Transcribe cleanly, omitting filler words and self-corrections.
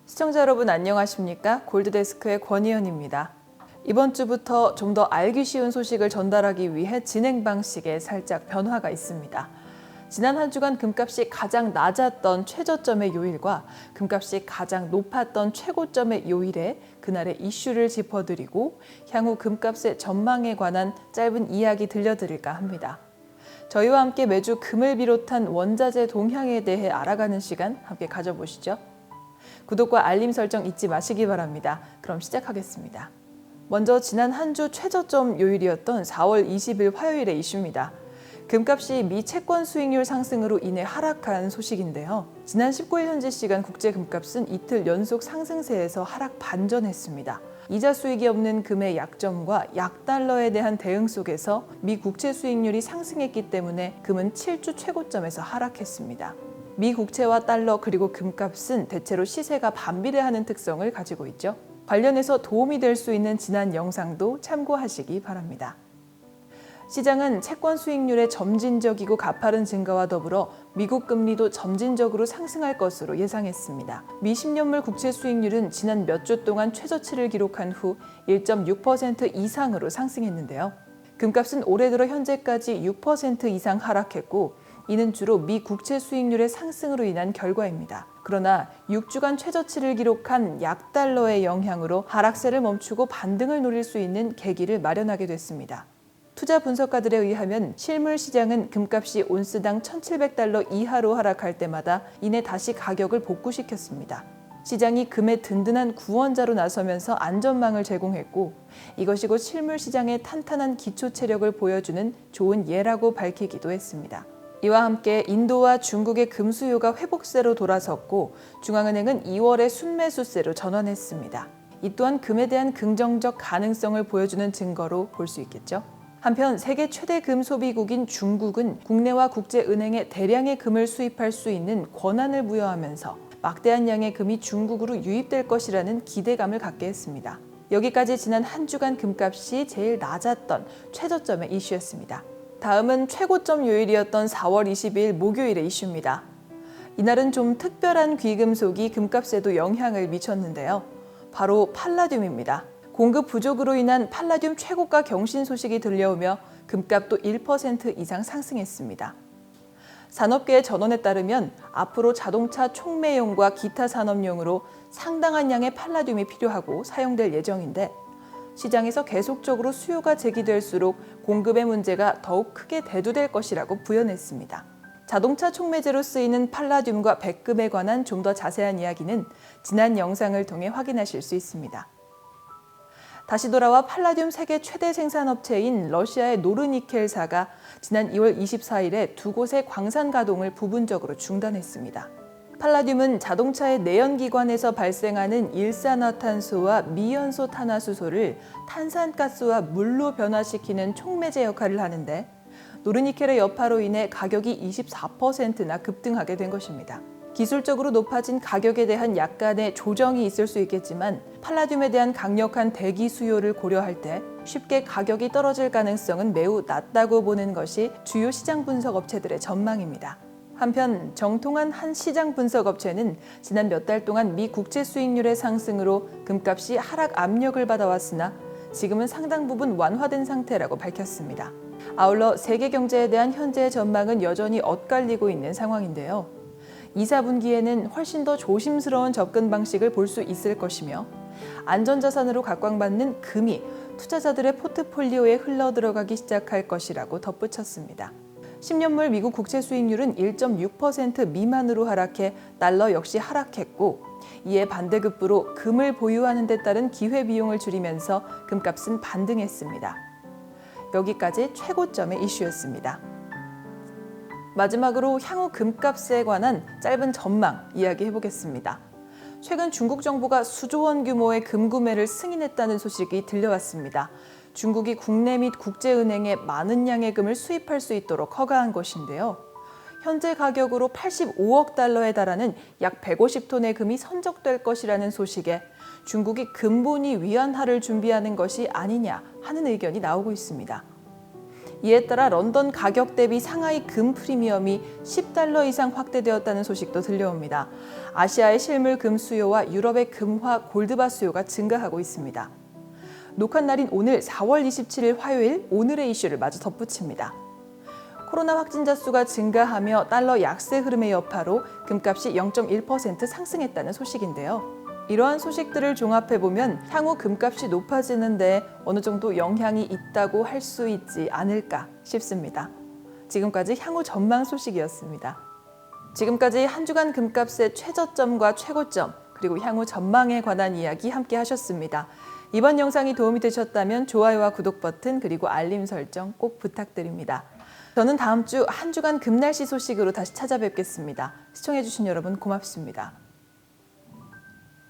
시청자 여러분 안녕하십니까? 골드데스크의 권희연입니다. 이번 주부터 좀 더 알기 쉬운 소식을 전달하기 위해 진행 방식에 살짝 변화가 있습니다. 지난 한 주간 금값이 가장 낮았던 최저점의 요일과 금값이 가장 높았던 최고점의 요일에 그날의 이슈를 짚어드리고 향후 금값의 전망에 관한 짧은 이야기 들려드릴까 합니다. 저희와 함께 매주 금을 비롯한 원자재 동향에 대해 알아가는 시간 함께 가져보시죠. 구독과 알림 설정 잊지 마시기 바랍니다. 그럼 시작하겠습니다. 먼저 지난 한 주 최저점 요일이었던 4월 20일 화요일의 이슈입니다. 금값이 미 채권 수익률 상승으로 인해 하락한 소식인데요. 지난 19일 현지 시간 국제 금값은 이틀 연속 상승세에서 하락 반전했습니다. 이자 수익이 없는 금의 약점과 약달러에 대한 대응 속에서 미 국채 수익률이 상승했기 때문에 금은 7주 최고점에서 하락했습니다. 미 국채와 달러 그리고 금값은 대체로 시세가 반비례하는 특성을 가지고 있죠. 관련해서 도움이 될 수 있는 지난 영상도 참고하시기 바랍니다. 시장은 채권 수익률의 점진적이고 가파른 증가와 더불어 미국 금리도 점진적으로 상승할 것으로 예상했습니다. 미 10년물 국채 수익률은 지난 몇 주 동안 최저치를 기록한 후 1.6% 이상으로 상승했는데요. 금값은 올해 들어 현재까지 6% 이상 하락했고 이는 주로 미 국채 수익률의 상승으로 인한 결과입니다. 그러나 6주간 최저치를 기록한 약달러의 영향으로 하락세를 멈추고 반등을 노릴 수 있는 계기를 마련하게 됐습니다. 투자 분석가들에 의하면 실물 시장은 금값이 온스당 1,700달러 이하로 하락할 때마다 이내 다시 가격을 복구시켰습니다. 시장이 금의 든든한 구원자로 나서면서 안전망을 제공했고 이것이 곧 실물 시장의 탄탄한 기초 체력을 보여주는 좋은 예라고 밝히기도 했습니다. 이와 함께 인도와 중국의 금 수요가 회복세로 돌아섰고 중앙은행은 2월에 순매수세로 전환했습니다. 이 또한 금에 대한 긍정적 가능성을 보여주는 증거로 볼 수 있겠죠. 한편 세계 최대 금 소비국인 중국은 국내와 국제은행에 대량의 금을 수입할 수 있는 권한을 부여하면서 막대한 양의 금이 중국으로 유입될 것이라는 기대감을 갖게 했습니다. 여기까지 지난 한 주간 금값이 제일 낮았던 최저점의 이슈였습니다. 다음은 최고점 요일이었던 4월 22일 목요일의 이슈입니다. 이날은 좀 특별한 귀금속이 금값에도 영향을 미쳤는데요. 바로 팔라듐입니다. 공급 부족으로 인한 팔라듐 최고가 경신 소식이 들려오며 금값도 1% 이상 상승했습니다. 산업계의 전원에 따르면 앞으로 자동차 촉매용과 기타 산업용으로 상당한 양의 팔라듐이 필요하고 사용될 예정인데 시장에서 계속적으로 수요가 제기될수록 공급의 문제가 더욱 크게 대두될 것이라고 부연했습니다. 자동차 촉매제로 쓰이는 팔라듐과 백금에 관한 좀 더 자세한 이야기는 지난 영상을 통해 확인하실 수 있습니다. 다시 돌아와 팔라듐 세계 최대 생산업체인 러시아의 노르니켈사가 지난 2월 24일에 두 곳의 광산 가동을 부분적으로 중단했습니다. 팔라듐은 자동차의 내연기관에서 발생하는 일산화탄소와 미연소 탄화수소를 탄산가스와 물로 변화시키는 촉매제 역할을 하는데 노르니켈의 여파로 인해 가격이 24%나 급등하게 된 것입니다. 기술적으로 높아진 가격에 대한 약간의 조정이 있을 수 있겠지만 팔라듐에 대한 강력한 대기 수요를 고려할 때 쉽게 가격이 떨어질 가능성은 매우 낮다고 보는 것이 주요 시장 분석 업체들의 전망입니다. 한편 정통한 한 시장 분석 업체는 지난 몇 달 동안 미 국채 수익률의 상승으로 금값이 하락 압력을 받아왔으나 지금은 상당 부분 완화된 상태라고 밝혔습니다. 아울러 세계 경제에 대한 현재의 전망은 여전히 엇갈리고 있는 상황인데요. 2, 4분기에는 훨씬 더 조심스러운 접근 방식을 볼 수 있을 것이며 안전자산으로 각광받는 금이 투자자들의 포트폴리오에 흘러들어가기 시작할 것이라고 덧붙였습니다. 10년물 미국 국채 수익률은 1.6% 미만으로 하락해 달러 역시 하락했고 이에 반대급부로 금을 보유하는 데 따른 기회비용을 줄이면서 금값은 반등했습니다. 여기까지 최고점의 이슈였습니다. 마지막으로 향후 금값에 관한 짧은 전망 이야기해보겠습니다. 최근 중국 정부가 수조 원 규모의 금 구매를 승인했다는 소식이 들려왔습니다. 중국이 국내 및 국제은행에 많은 양의 금을 수입할 수 있도록 허가한 것인데요. 현재 가격으로 85억 달러에 달하는 약 150톤의 금이 선적될 것이라는 소식에 중국이 근본이 위안화를 준비하는 것이 아니냐 하는 의견이 나오고 있습니다. 이에 따라 런던 가격 대비 상하이 금 프리미엄이 $10 이상 확대되었다는 소식도 들려옵니다. 아시아의 실물 금 수요와 유럽의 금화 골드바 수요가 증가하고 있습니다. 녹화 날인 오늘 4월 27일 화요일 오늘의 이슈를 마저 덧붙입니다. 코로나 확진자 수가 증가하며 달러 약세 흐름의 여파로 금값이 0.1% 상승했다는 소식인데요. 이러한 소식들을 종합해보면 향후 금값이 높아지는데 어느 정도 영향이 있다고 할 수 있지 않을까 싶습니다. 지금까지 향후 전망 소식이었습니다. 지금까지 한 주간 금값의 최저점과 최고점, 그리고 향후 전망에 관한 이야기 함께 하셨습니다. 이번 영상이 도움이 되셨다면 좋아요와 구독 버튼 그리고 알림 설정 꼭 부탁드립니다. 저는 다음 주 한 주간 금날씨 소식으로 다시 찾아뵙겠습니다. 시청해주신 여러분 고맙습니다.